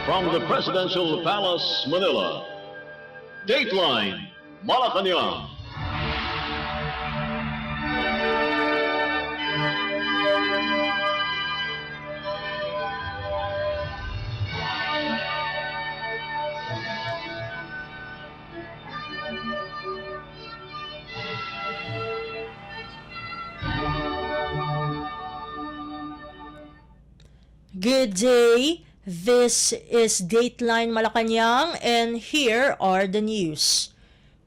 from the Presidential Palace, Manila, Dateline Malacañang. Good day. This is Dateline Malacañang, and here are the news.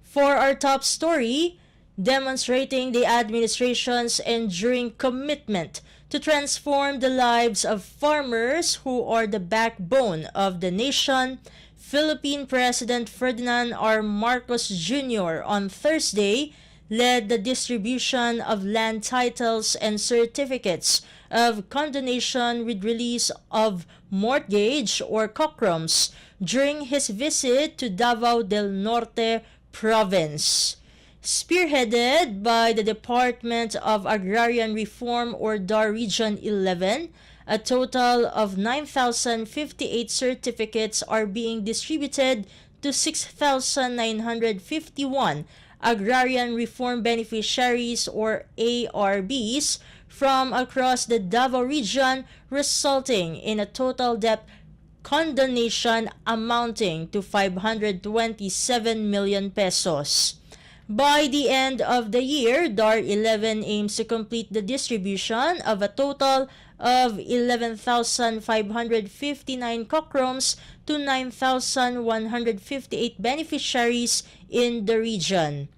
For our top story, demonstrating the administration's enduring commitment to transform the lives of farmers who are the backbone of the nation, Philippine President Ferdinand R. Marcos Jr. on Thursday led the distribution of land titles and certificates of condonation with release of mortgage or cockroms during his visit to Davao del Norte province. Spearheaded by the Department of Agrarian Reform or DAR Region 11, a total of 9,058 certificates are being distributed to 6,951 Agrarian Reform Beneficiaries or ARBs from across the Davao region, resulting in a total debt condonation amounting to 527 million pesos. By the end of the year, DAR 11 aims to complete the distribution of a total of 11,559 cockroms to 9,158 beneficiaries in the region.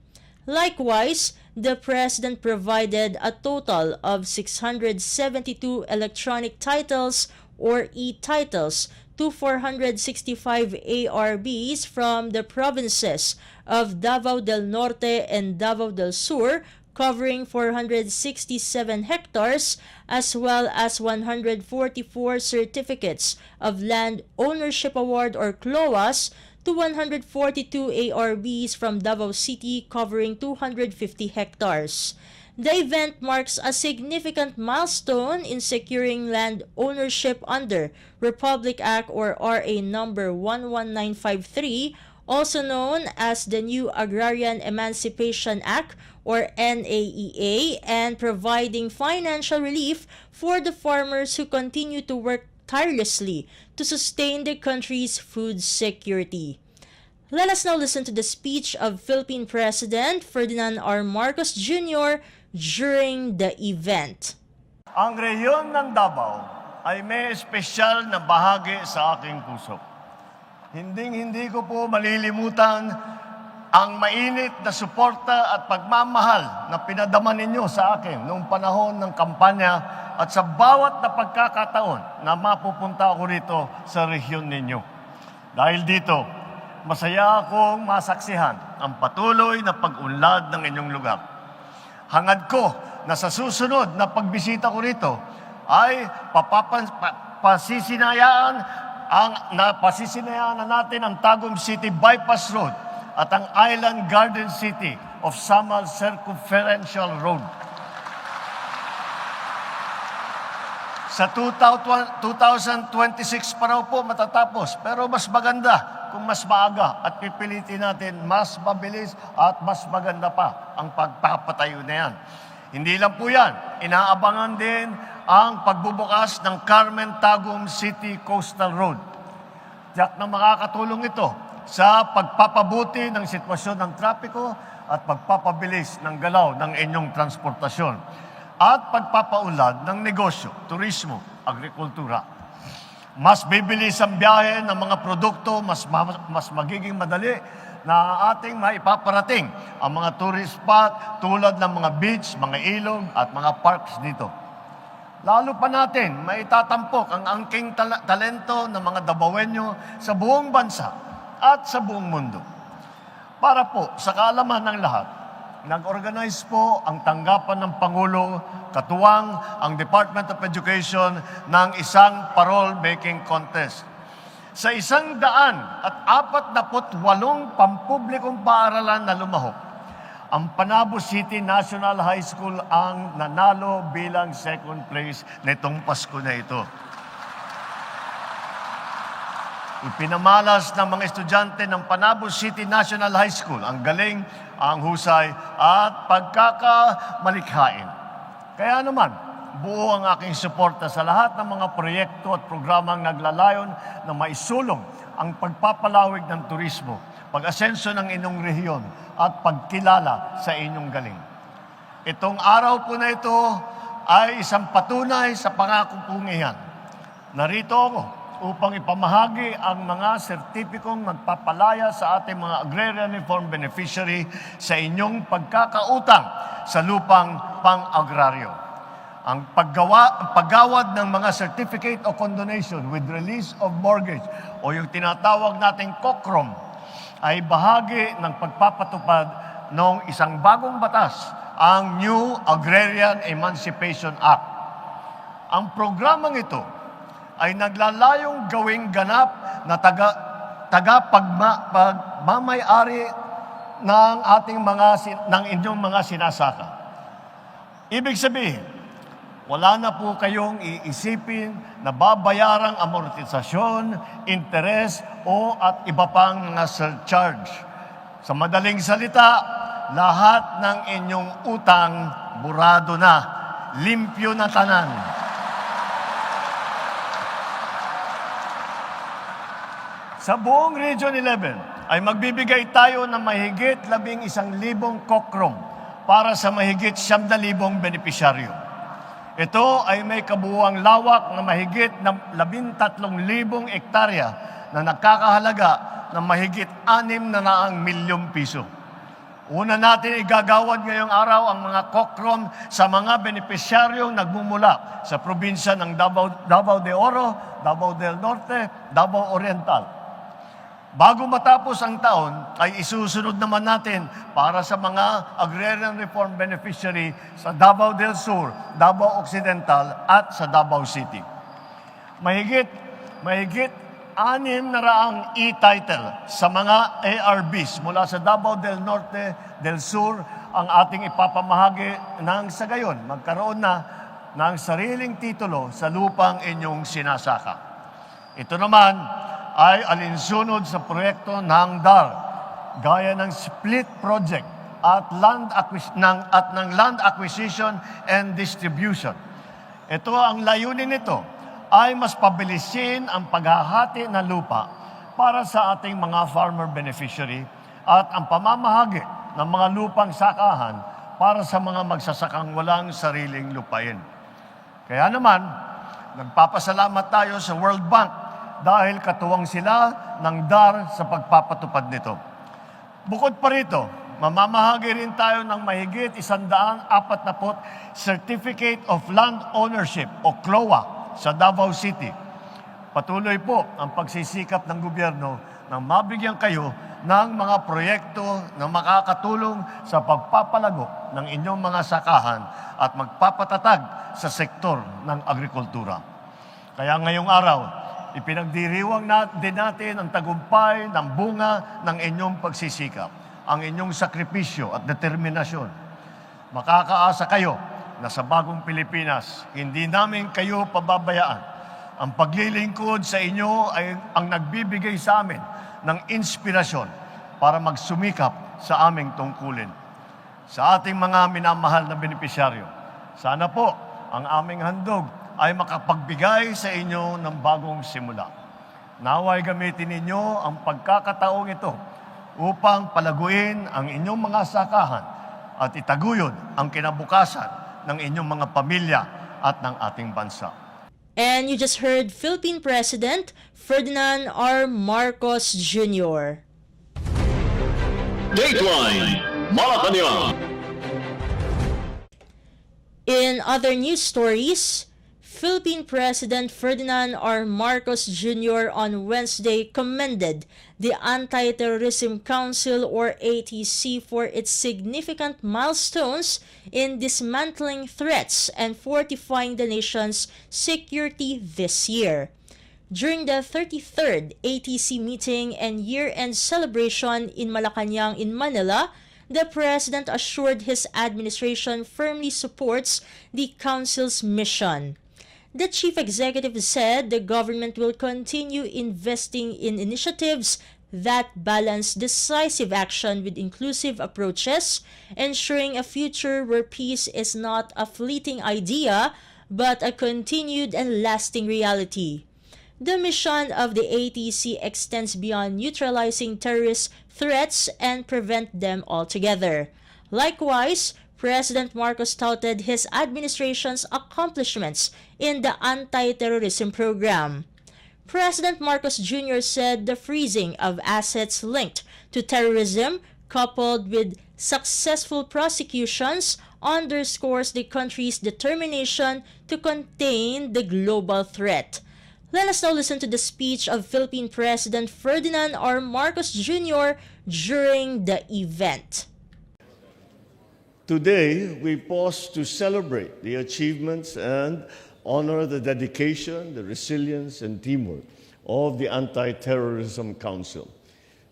Likewise, the President provided a total of 672 electronic titles or e-titles to 465 ARBs from the provinces of Davao del Norte and Davao del Sur, covering 467 hectares, as well as 144 certificates of land ownership award or CLOAS to 142 ARBs from Davao City, covering 250 hectares. The event marks a significant milestone in securing land ownership under Republic Act or RA number 11953, also known as the New Agrarian Emancipation Act or NAEA, and providing financial relief for the farmers who continue to work tirelessly to sustain the country's food security. Let us now listen to the speech of Philippine President Ferdinand R. Marcos Jr. during the event. Ang rehiyon ng Davao ay may espesyal na bahagi sa aking puso. Hindi ko po malilimutan ang mainit na suporta at pagmamahal na pinadama ninyo sa akin noong panahon ng kampanya at sa bawat na pagkakataon na mapupunta ako rito sa rehiyon ninyo. Dahil dito, masaya akong masaksihan ang patuloy na pag-unlad ng inyong lugar. Hangad ko na sa susunod na pagbisita ko rito ay pasisinayan na natin ang Tagum City Bypass Road at ang Island Garden City of Samal Circumferential Road. Sa 2026 pa raw po matatapos, pero mas maganda kung mas maaga at pipilitin natin mas mabilis at mas maganda pa ang pagpapatayo na yan. Hindi lang po yan, inaabangan din ang pagbubukas ng Carmen Tagum City Coastal Road. Tiyak na makakatulong ito sa pagpapabuti ng sitwasyon ng trapiko at pagpapabilis ng galaw ng inyong transportasyon at pagpapaunlad ng negosyo, turismo, agrikultura. Mas bibilis ang biyahe ng mga produkto, mas magiging madali na ating maipaparating ang mga tourist spot tulad ng mga beach, mga ilog at mga parks dito. Lalo pa natin maitatampok ang angking talento ng mga Davaoenyo sa buong bansa at sa buong mundo. Para po sa kaalaman ng lahat, nag-organize po ang tanggapan ng Pangulo, katuwang ang Department of Education ng isang parole-making contest. Sa 148 pampublikong paaralan na lumahok, ang Panabo City National High School ang nanalo bilang second place nitong Pasko na ito. Ipinamalas ng mga estudyante ng Panabo City National High School ang galing, ang husay at pagkakamalikhain. Kaya naman, buo ang aking suporta sa lahat ng mga proyekto at programang naglalayon na maisulong ang pagpapalawig ng turismo, pag-asenso ng inyong rehiyon at pagkilala sa inyong galing. Itong araw po na ito ay isang patunay sa pangako pong iyan. Narito ako upang ipamahagi ang mga sertipikong magpapalaya sa ating mga Agrarian Reform Beneficiary sa inyong pagkakautang sa lupang pang-agraryo. Ang paggawad ng mga Certificate of Condonation with Release of Mortgage o yung tinatawag nating COCROM ay bahagi ng pagpapatupad ng isang bagong batas, ang New Agrarian Emancipation Act. Ang programang ito ay naglalayong gawing ganap na pagmamayari ng ng inyong mga sinasaka. Ibig sabihin, wala na po kayong iisipin na babayarang amortisasyon, interes o at iba pang mga surcharge. Sa madaling salita, lahat ng inyong utang burado na, limpyo na tanan. Sa buong Region 11 ay magbibigay tayo ng mahigit 11,000 kokrom para sa mahigit 9,000 benepisyaryo. Ito ay may kabuuang lawak na mahigit 13,000 ektarya na nakakahalaga ng mahigit 600 milyong piso. Una natin igagawad ngayong araw ang mga kokrom sa mga benepisyaryong nagmumula sa probinsya ng Davao de Oro, Davao del Norte, Davao Oriental. Bago matapos ang taon, ay isusunod naman natin para sa mga Agrarian Reform Beneficiary sa Davao del Sur, Davao Occidental at sa Davao City. Mahigit 600 e-title sa mga ARBs mula sa Davao del Norte, del Sur ang ating ipapamahagi nang sa gayon magkaroon na ng sariling titulo sa lupang inyong sinasaka. Ito naman ay alinsunod sa proyekto ng DAR, gaya ng split project at ng land acquisition and distribution. Ito ang layunin nito ay mas pabilisin ang paghahati ng lupa para sa ating mga farmer beneficiary at ang pamamahagi ng mga lupang sakahan para sa mga magsasakang walang sariling lupain. Kaya naman, nagpapasalamat tayo sa World Bank dahil katuwang sila ng DAR sa pagpapatupad nito. Bukod pa rito, mamamahagi rin tayo ng mahigit 140 Certificate of Land Ownership o CLOA sa Davao City. Patuloy po ang pagsisikap ng gobyerno nang mabigyan kayo ng mga proyekto na makakatulong sa pagpapalago ng inyong mga sakahan at magpapatatag sa sektor ng agrikultura. Kaya ngayong araw, ipinagdiriwang din natin ang tagumpay ng bunga ng inyong pagsisikap, ang inyong sakripisyo at determinasyon. Makakaasa kayo na sa bagong Pilipinas, hindi namin kayo pababayaan. Ang paglilingkod sa inyo ay ang nagbibigay sa amin ng inspirasyon para magsumikap sa aming tungkulin. Sa ating mga minamahal na benepisyaryo, sana po ang aming handog ay makapagbigay sa inyo ng bagong simula. Naway gamitin ninyo ang pagkakataong ito upang palaguin ang inyong mga sakahan at itaguyod ang kinabukasan ng inyong mga pamilya at ng ating bansa. And you just heard Philippine President Ferdinand R. Marcos Jr. Dateline Malacañang. In other news stories, Philippine President Ferdinand R. Marcos Jr. on Wednesday commended the Anti-terrorism Council or ATC for its significant milestones in dismantling threats and fortifying the nation's security this year. During the 33rd ATC meeting and year-end celebration in Malacañang in Manila, the President assured his administration firmly supports the Council's mission. The chief executive said the government will continue investing in initiatives that balance decisive action with inclusive approaches, ensuring a future where peace is not a fleeting idea but a continued and lasting reality. The mission of the ATC extends beyond neutralizing terrorist threats and prevent them altogether. Likewise, President Marcos touted his administration's accomplishments in the anti-terrorism program. President Marcos Jr. said the freezing of assets linked to terrorism, coupled with successful prosecutions, underscores the country's determination to contain the global threat. Let us now listen to the speech of Philippine President Ferdinand R. Marcos Jr. during the event. Today, we pause to celebrate the achievements and honor the dedication, the resilience, and teamwork of the Anti-Terrorism Council.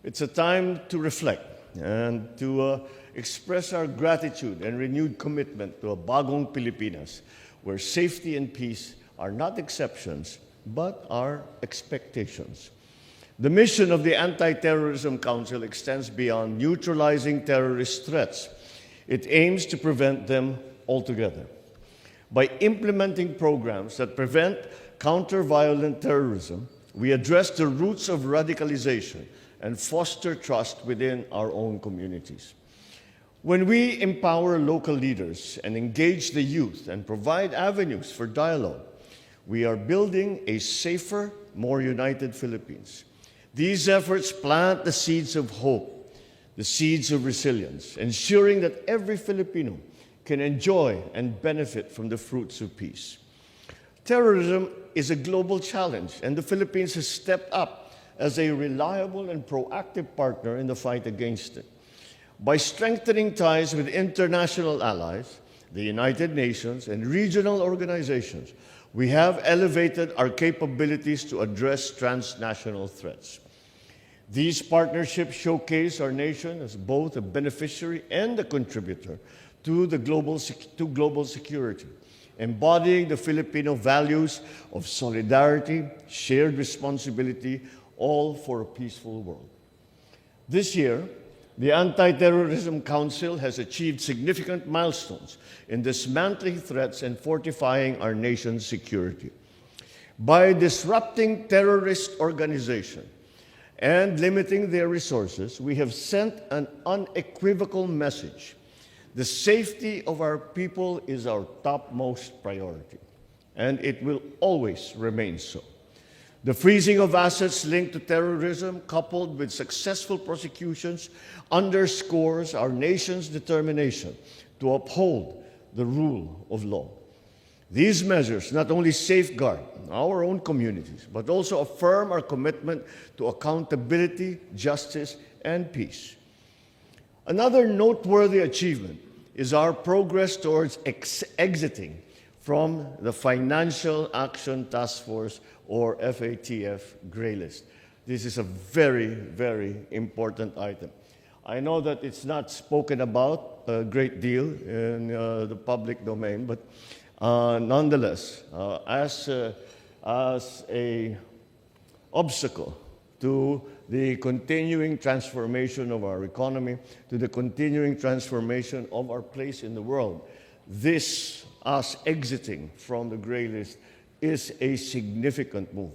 It's a time to reflect and to express our gratitude and renewed commitment to a bagong Pilipinas, where safety and peace are not exceptions, but are expectations. The mission of the Anti-Terrorism Council extends beyond neutralizing terrorist threats. It aims to prevent them altogether. By implementing programs that prevent counter-violent terrorism, we address the roots of radicalization and foster trust within our own communities. When we empower local leaders and engage the youth and provide avenues for dialogue, we are building a safer, more united Philippines. These efforts plant the seeds of hope, the seeds of resilience, ensuring that every Filipino can enjoy and benefit from the fruits of peace. Terrorism is a global challenge, and the Philippines has stepped up as a reliable and proactive partner in the fight against it. By strengthening ties with international allies, the United Nations, and regional organizations, we have elevated our capabilities to address transnational threats. These partnerships showcase our nation as both a beneficiary and a contributor to global security, embodying the Filipino values of solidarity, shared responsibility, all for a peaceful world. This year, the Anti-Terrorism Council has achieved significant milestones in dismantling threats and fortifying our nation's security. By disrupting terrorist organizations and limiting their resources, we have sent an unequivocal message. The safety of our people is our topmost priority, and it will always remain so. The freezing of assets linked to terrorism, coupled with successful prosecutions, underscores our nation's determination to uphold the rule of law. These measures not only safeguard our own communities, but also affirm our commitment to accountability, justice, and peace. Another noteworthy achievement is our progress towards exiting from the Financial Action Task Force, or FATF, gray list. This is a very, very important item. I know that it's not spoken about a great deal in the public domain, but nonetheless, as an obstacle to the continuing transformation of our economy, to the continuing transformation of our place in the world, us exiting from the gray list is a significant move.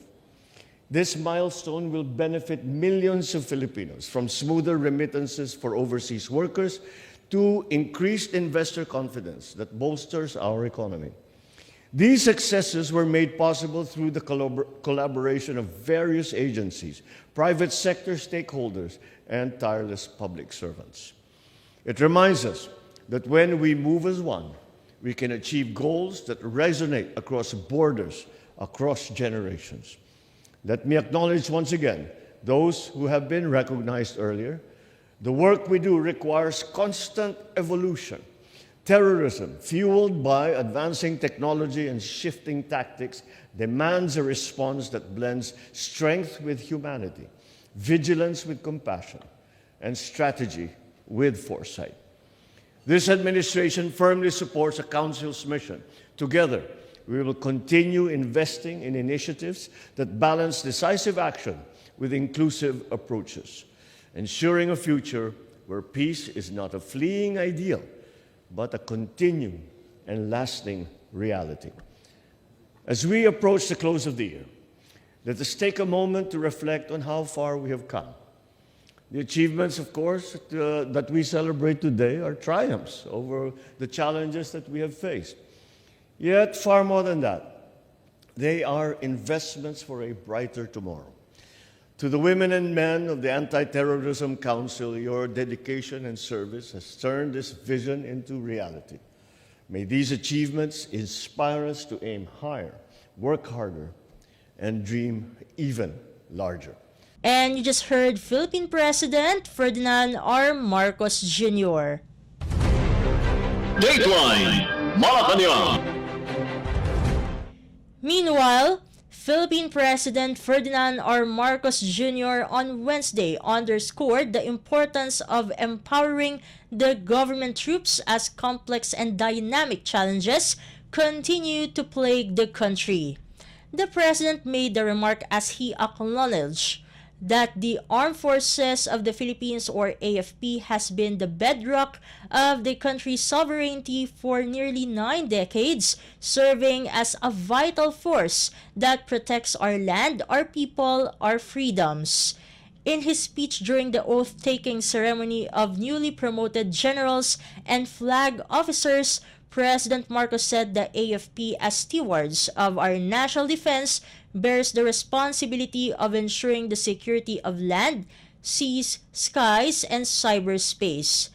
This milestone will benefit millions of Filipinos, from smoother remittances for overseas workers to increased investor confidence that bolsters our economy. These successes were made possible through the collaboration of various agencies, private sector stakeholders, and tireless public servants. It reminds us that when we move as one, we can achieve goals that resonate across borders, across generations. Let me acknowledge once again those who have been recognized earlier. The work we do requires constant evolution. Terrorism, fueled by advancing technology and shifting tactics, demands a response that blends strength with humanity, vigilance with compassion, and strategy with foresight. This administration firmly supports the Council's mission. Together, we will continue investing in initiatives that balance decisive action with inclusive approaches, ensuring a future where peace is not a fleeting ideal, but a continuing and lasting reality. As we approach the close of the year, let us take a moment to reflect on how far we have come. The achievements, of course, that we celebrate today are triumphs over the challenges that we have faced. Yet, far more than that, they are investments for a brighter tomorrow. To the women and men of the Anti-Terrorism Council, your dedication and service has turned this vision into reality. May these achievements inspire us to aim higher, work harder, and dream even larger. And you just heard Philippine President Ferdinand R. Marcos Jr. Dateline Malacañang. Meanwhile, Philippine President Ferdinand R. Marcos Jr. on Wednesday underscored the importance of empowering the government troops as complex and dynamic challenges continue to plague the country. The president made the remark as he acknowledged that the Armed Forces of the Philippines, or AFP, has been the bedrock of the country's sovereignty for nearly 9 decades, serving as a vital force that protects our land, our people, our freedoms. In his speech during the oath-taking ceremony of newly promoted generals and flag officers, President Marcos said the AFP, as stewards of our national defense, bears the responsibility of ensuring the security of land, seas, skies, and cyberspace.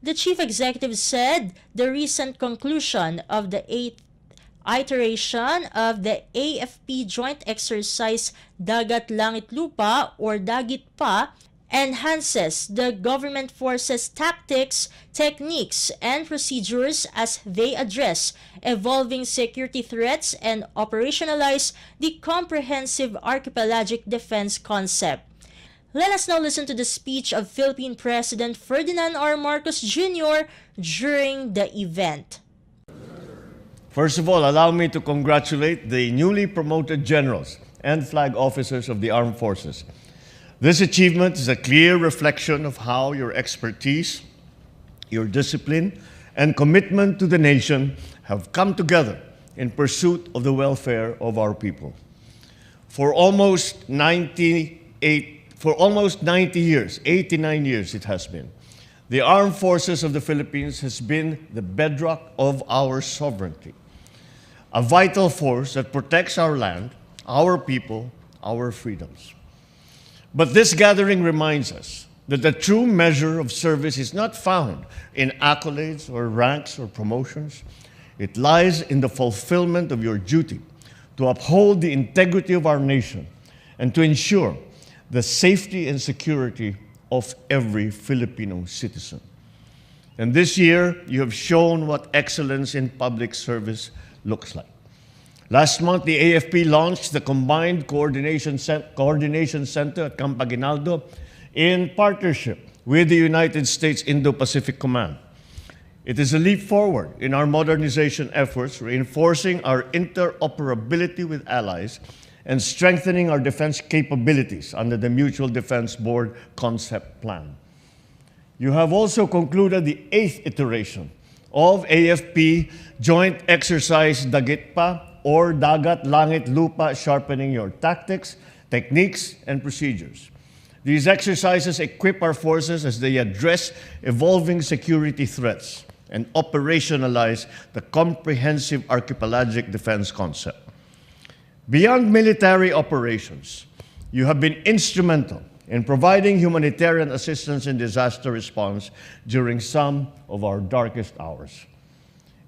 The chief executive said the recent conclusion of the 8th iteration of the AFP joint exercise Dagat Langit Lupa, or Dagit Pa, enhances the government forces' tactics, techniques, and procedures as they address evolving security threats and operationalize the comprehensive archipelagic defense concept. Let us now listen to the speech of Philippine President Ferdinand R. Marcos Jr. during the event. First of all, allow me to congratulate the newly promoted generals and flag officers of the armed forces. This achievement is a clear reflection of how your expertise, your discipline, and commitment to the nation have come together in pursuit of the welfare of our people. For almost 90 years, 89 years it has been, the Armed Forces of the Philippines has been the bedrock of our sovereignty, a vital force that protects our land, our people, our freedoms. But this gathering reminds us that the true measure of service is not found in accolades or ranks or promotions. It lies in the fulfillment of your duty to uphold the integrity of our nation and to ensure the safety and security of every Filipino citizen. And this year, you have shown what excellence in public service looks like. Last month, the AFP launched the Combined Coordination Center at Camp Aguinaldo in partnership with the United States Indo-Pacific Command. It is a leap forward in our modernization efforts, reinforcing our interoperability with allies and strengthening our defense capabilities under the Mutual Defense Board concept plan. You have also concluded the 8th iteration of AFP Joint Exercise Dagit Pa, or Dagat Langit Lupa, sharpening your tactics, techniques, and procedures. These exercises equip our forces as they address evolving security threats and operationalize the comprehensive archipelagic defense concept. Beyond military operations, you have been instrumental in providing humanitarian assistance and disaster response during some of our darkest hours.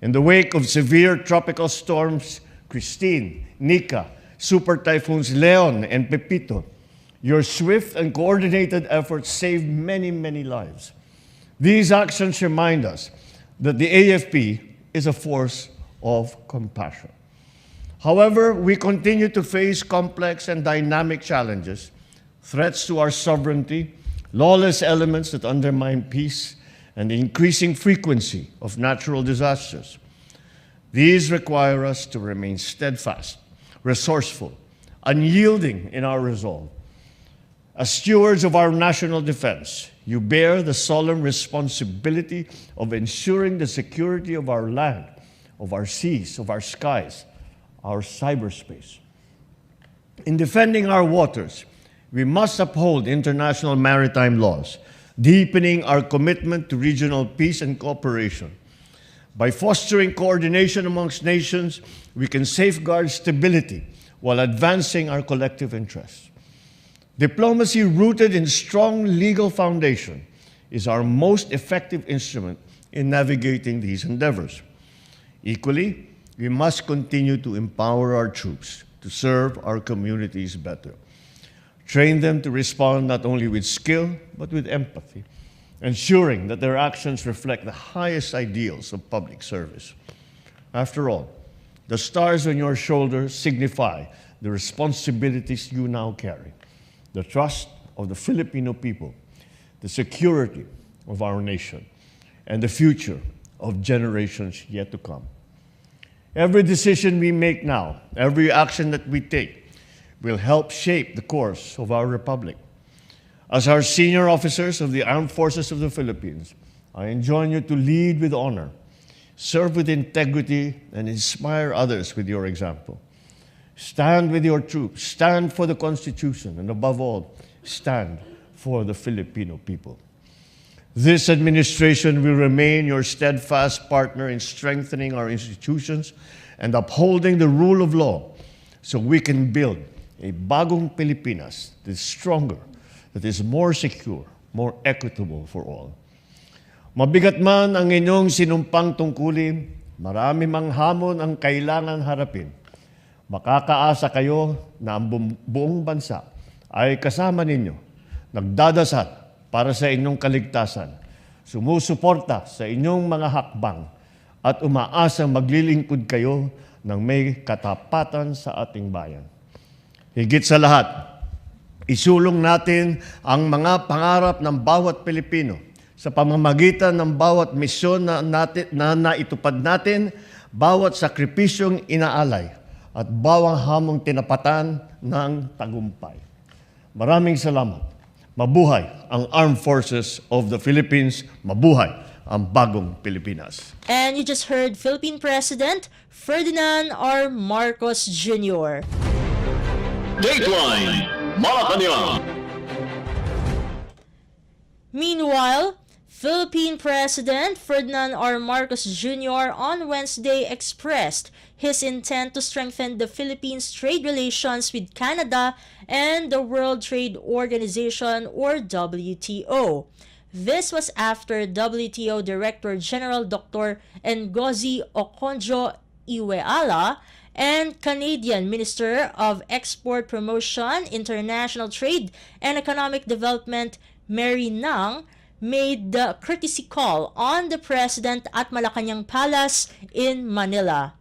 In the wake of severe tropical storms Christine, Nika, super typhoons Leon and Pepito, your swift and coordinated efforts saved many, many lives. These actions remind us that the AFP is a force of compassion. However, we continue to face complex and dynamic challenges, threats to our sovereignty, lawless elements that undermine peace, and the increasing frequency of natural disasters. These require us to remain steadfast, resourceful, unyielding in our resolve. As stewards of our national defense, you bear the solemn responsibility of ensuring the security of our land, of our seas, of our skies, our cyberspace. In defending our waters, we must uphold international maritime laws, deepening our commitment to regional peace and cooperation. By fostering coordination amongst nations, we can safeguard stability while advancing our collective interests. Diplomacy rooted in strong legal foundation is our most effective instrument in navigating these endeavors. Equally, we must continue to empower our troops to serve our communities better. Train them to respond not only with skill, but with empathy, ensuring that their actions reflect the highest ideals of public service. After all, the stars on your shoulders signify the responsibilities you now carry, the trust of the Filipino people, the security of our nation, and the future of generations yet to come. Every decision we make now, every action that we take, will help shape the course of our republic. As our senior officers of the Armed Forces of the Philippines, I enjoin you to lead with honor, serve with integrity, and inspire others with your example. Stand with your troops, stand for the Constitution, and above all, stand for the Filipino people. This administration will remain your steadfast partner in strengthening our institutions and upholding the rule of law so we can build a bagong Pilipinas that is stronger, that is more secure, more equitable for all. Mabigat man ang inyong sinumpang tungkulin, marami mang hamon ang kailangan harapin. Makakaasa kayo na ang buong bansa ay kasama ninyo, nagdadasal para sa inyong kaligtasan, sumusuporta sa inyong mga hakbang, at umaasang maglilingkod kayo ng may katapatan sa ating bayan. Higit sa lahat, isulong natin ang mga pangarap ng bawat Pilipino sa pamamagitan ng bawat misyon na naitupad natin, bawat sakripisyong inaalay, at bawang hamong tinapatan ng tagumpay. Maraming salamat. Mabuhay ang Armed Forces of the Philippines. Mabuhay ang bagong Pilipinas. And you just heard Philippine President Ferdinand R. Marcos Jr. Dateline Malacañang. Meanwhile, Philippine President Ferdinand R. Marcos Jr. on Wednesday expressed his intent to strengthen the Philippines' trade relations with Canada and the World Trade Organization or WTO. This was after WTO Director General Dr. Ngozi Okonjo-Iweala and Canadian Minister of Export Promotion, International Trade and Economic Development Mary Nang made the courtesy call on the President at Malacañang Palace in Manila.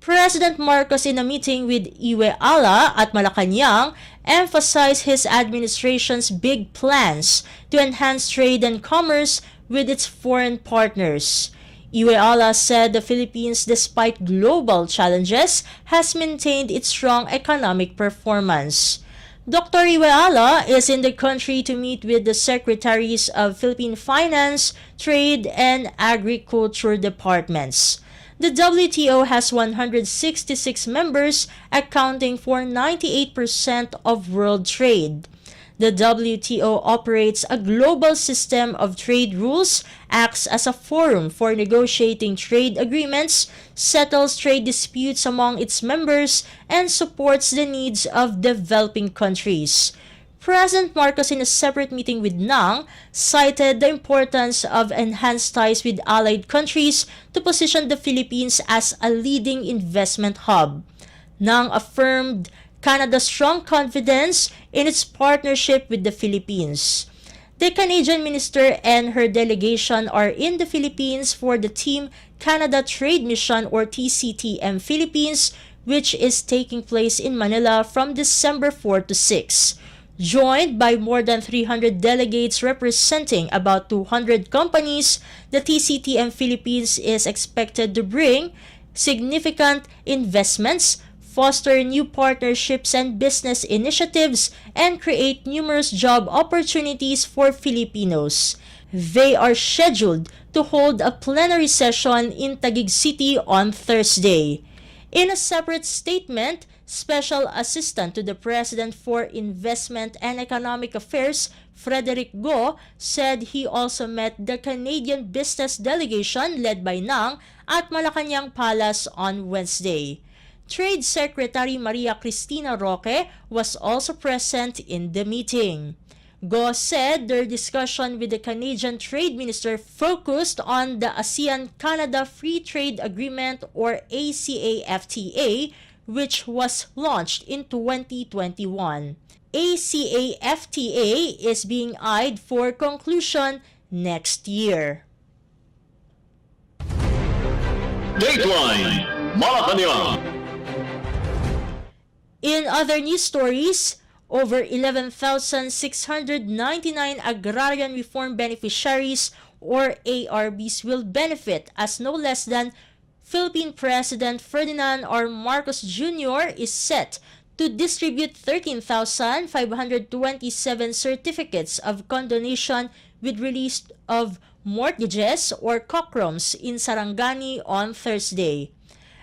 President Marcos, in a meeting with Iweala at Malacañang, emphasized his administration's big plans to enhance trade and commerce with its foreign partners. Iweala said the Philippines, despite global challenges, has maintained its strong economic performance. Dr. Iweala is in the country to meet with the secretaries of Philippine Finance, Trade, and Agriculture departments. The WTO has 166 members, accounting for 98% of world trade. The WTO operates a global system of trade rules, acts as a forum for negotiating trade agreements, settles trade disputes among its members, and supports the needs of developing countries. President Marcos, in a separate meeting with Nang, cited the importance of enhanced ties with allied countries to position the Philippines as a leading investment hub. Nang affirmed Canada's strong confidence in its partnership with the Philippines. The Canadian minister and her delegation are in the Philippines for the Team Canada Trade Mission or TCTM Philippines, which is taking place in Manila from December 4 to 6. Joined by more than 300 delegates representing about 200 companies, the TCTM Philippines is expected to bring significant investments, foster new partnerships and business initiatives, and create numerous job opportunities for Filipinos. They are scheduled to hold a plenary session in Taguig City on Thursday. In a separate statement, Special Assistant to the President for Investment and Economic Affairs, Frederick Go, said he also met the Canadian business delegation led by Nang at Malacañang Palace on Wednesday. Trade Secretary Maria Cristina Roque was also present in the meeting. Go said their discussion with the Canadian Trade Minister focused on the ASEAN-Canada Free Trade Agreement or ACA-FTA, which was launched in 2021. ACA-FTA is being eyed for conclusion next year. Dateline Malacañang. In other news stories, over 11,699 Agrarian Reform Beneficiaries or ARBs will benefit as no less than Philippine President Ferdinand R. Marcos Jr. is set to distribute 13,527 certificates of condonation with release of mortgages or cockroms in Sarangani on Thursday.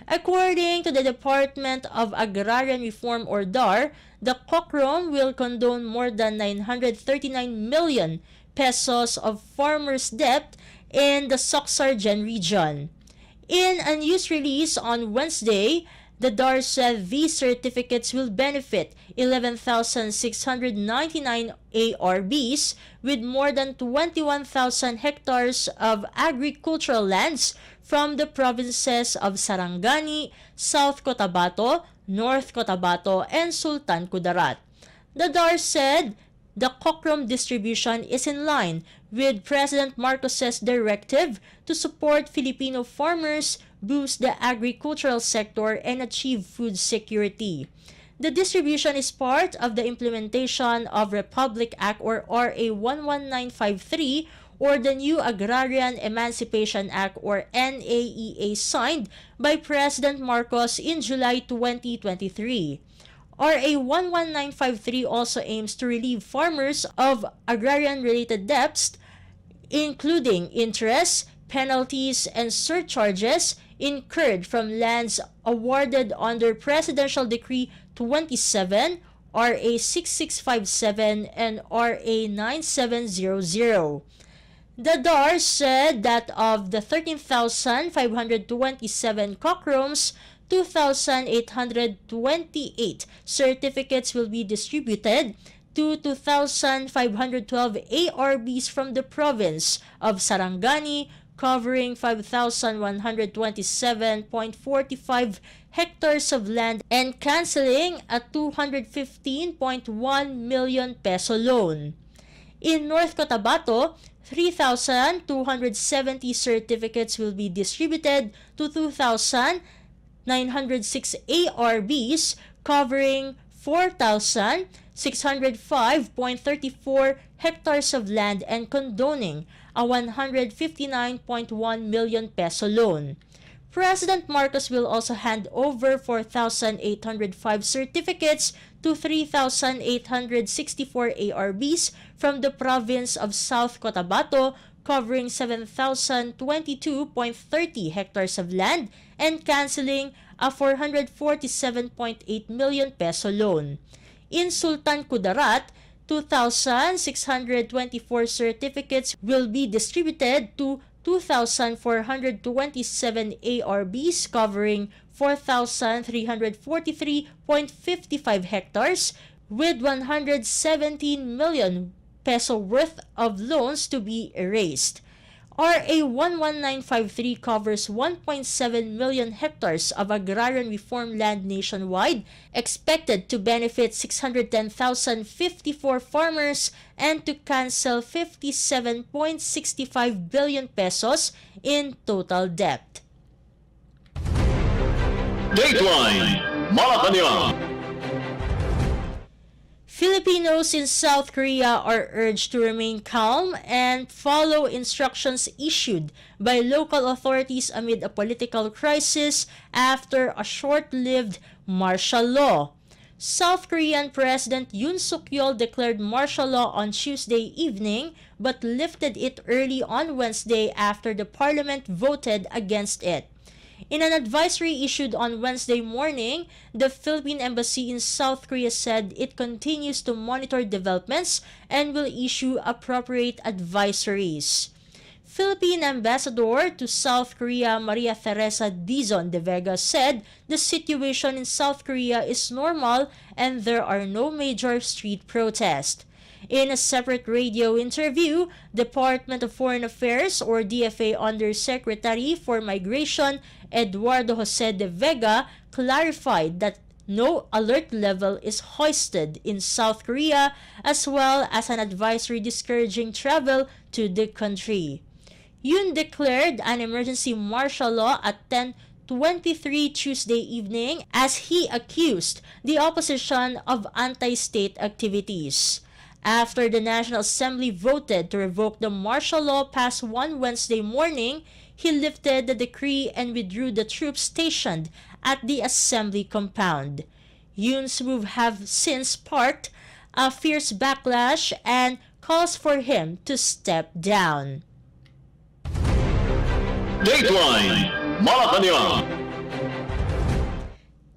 According to the Department of Agrarian Reform or DAR, the cockrom will condone more than 939 million pesos of farmers' debt in the Soxargen region. In a news release on Wednesday, the DAR said these certificates will benefit 11,699 ARBs with more than 21,000 hectares of agricultural lands from the provinces of Sarangani, South Cotabato, North Cotabato, and Sultan Kudarat. The DAR said the cockrom distribution is in line with President Marcos's directive to support Filipino farmers, boost the agricultural sector, and achieve food security. The distribution is part of the implementation of Republic Act or RA 11953 or the new Agrarian Emancipation Act or NAEA signed by President Marcos in July 2023. RA 11953 also aims to relieve farmers of agrarian-related debts, including interest, penalties, and surcharges incurred from lands awarded under Presidential Decree 27, RA 6657, and RA 9700. The DAR said that of the 13,527 cockroms, 2,828 certificates will be distributed to 2,512 ARBs from the province of Sarangani, covering 5,127.45 hectares of land and canceling a 215.1 million peso loan. In North Cotabato, 3,270 certificates will be distributed to 2,906 ARBs, covering 4,605.34 hectares of land and condoning a 159.1 million peso loan. President Marcos will also hand over 4,805 certificates to 3,864 ARBs from the province of South Cotabato, covering 7,022.30 hectares of land and canceling a 447.8 million peso loan. In Sultan Kudarat, 2,624 certificates will be distributed to 2,427 ARBs covering 4,343.55 hectares with 117 million peso worth of loans to be erased. RA 11953 covers 1.7 million hectares of agrarian reform land nationwide, expected to benefit 610,054 farmers and to cancel 57.65 billion pesos in total debt. Dateline Malacañang. Filipinos in South Korea are urged to remain calm and follow instructions issued by local authorities amid a political crisis after a short-lived martial law. South Korean President Yoon Suk-yeol declared martial law on Tuesday evening but lifted it early on Wednesday after the parliament voted against it. In an advisory issued on Wednesday morning, the Philippine Embassy in South Korea said it continues to monitor developments and will issue appropriate advisories. Philippine Ambassador to South Korea Maria Teresa Dizon de Vega said the situation in South Korea is normal and there are no major street protests. In a separate radio interview, Department of Foreign Affairs or DFA Undersecretary for Migration Eduardo Jose de Vega clarified that no alert level is hoisted in South Korea as well as an advisory discouraging travel to the country. Yoon declared an emergency martial law at 10:23 Tuesday evening as he accused the opposition of anti-state activities. After the National Assembly voted to revoke the martial law passed one Wednesday morning, he lifted the decree and withdrew the troops stationed at the Assembly compound. Yoon's move have since sparked a fierce backlash and calls for him to step down. Dateline Malacañang.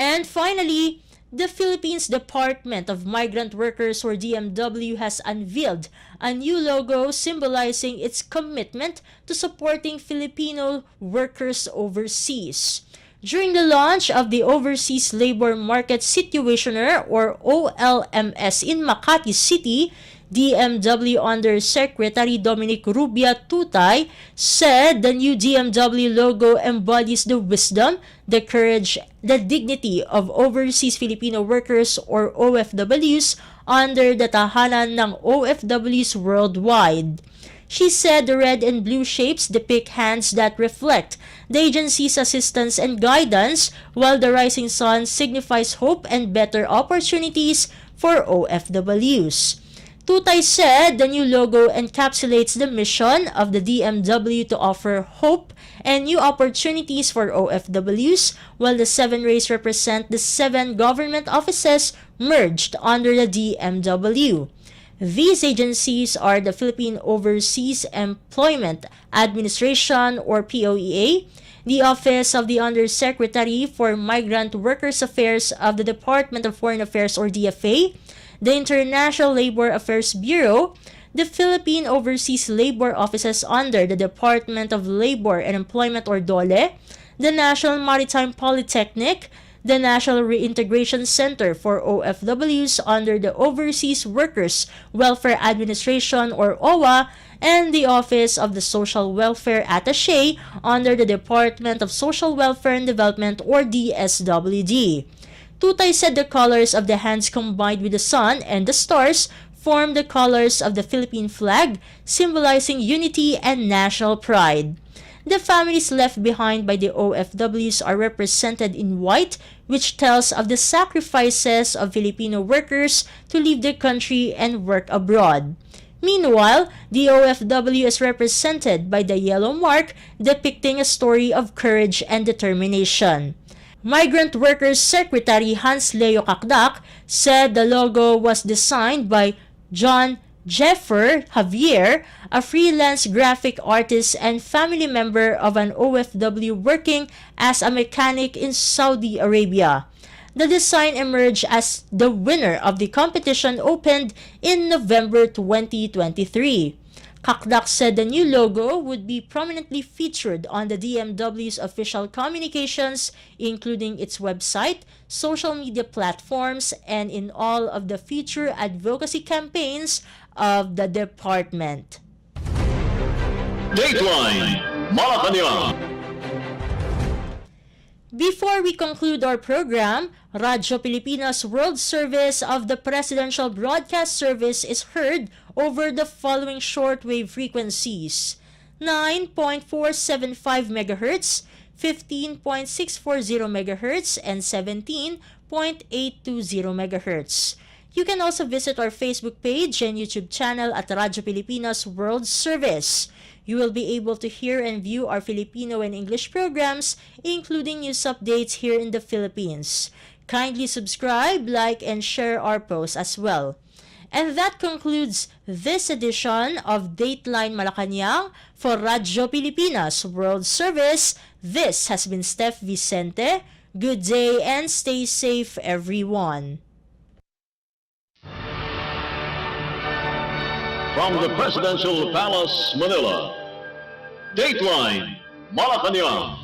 And finally, the Philippines Department of Migrant Workers or DMW has unveiled a new logo symbolizing its commitment to supporting Filipino workers overseas. During the launch of the Overseas Labor Market Situationer or OLMS in Makati City, DMW Undersecretary Dominic Rubia Tutay said the new DMW logo embodies the wisdom, the courage, the dignity of overseas Filipino workers or OFWs under the tahanan ng OFWs worldwide. She said the red and blue shapes depict hands that reflect the agency's assistance and guidance, while the rising sun signifies hope and better opportunities for OFWs. Tutay said the new logo encapsulates the mission of the DMW to offer hope and new opportunities for OFWs, while the 7 rays represent the 7 government offices merged under the DMW. These agencies are the Philippine Overseas Employment Administration or POEA, the Office of the Undersecretary for Migrant Workers Affairs of the Department of Foreign Affairs or DFA, the International Labor Affairs Bureau, the Philippine Overseas Labor Offices under the Department of Labor and Employment or DOLE, the National Maritime Polytechnic, the National Reintegration Center for OFWs under the Overseas Workers Welfare Administration or OWA, and the Office of the Social Welfare Attaché under the Department of Social Welfare and Development or DSWD. Tutay said the colors of the hands combined with the sun and the stars form the colors of the Philippine flag, symbolizing unity and national pride. The families left behind by the OFWs are represented in white, which tells of the sacrifices of Filipino workers to leave the country and work abroad. Meanwhile, the OFW is represented by the yellow mark, depicting a story of courage and determination. Migrant Workers Secretary Hans Leo Kakdak said the logo was designed by John Jeffer Javier, a freelance graphic artist and family member of an OFW working as a mechanic in Saudi Arabia. The design emerged as the winner of the competition opened in November 2023. Kakdak said the new logo would be prominently featured on the DMW's official communications, including its website, social media platforms, and in all of the future advocacy campaigns of the department. Dateline Malacañang. Before we conclude our program, Radyo Pilipinas World Service of the Presidential Broadcast Service is heard over the following shortwave frequencies: 9.475 MHz, 15.640 MHz, and 17.820 MHz. You can also visit our Facebook page and YouTube channel at Radyo Pilipinas World Service. You will be able to hear and view our Filipino and English programs, including news updates here in the Philippines. Kindly subscribe, like, and share our posts as well. And that concludes this edition of Dateline Malacañang for Radyo Pilipinas World Service. This has been Steph Vicente. Good day and stay safe, everyone. From the Presidential Palace, Manila, Dateline Malacañang.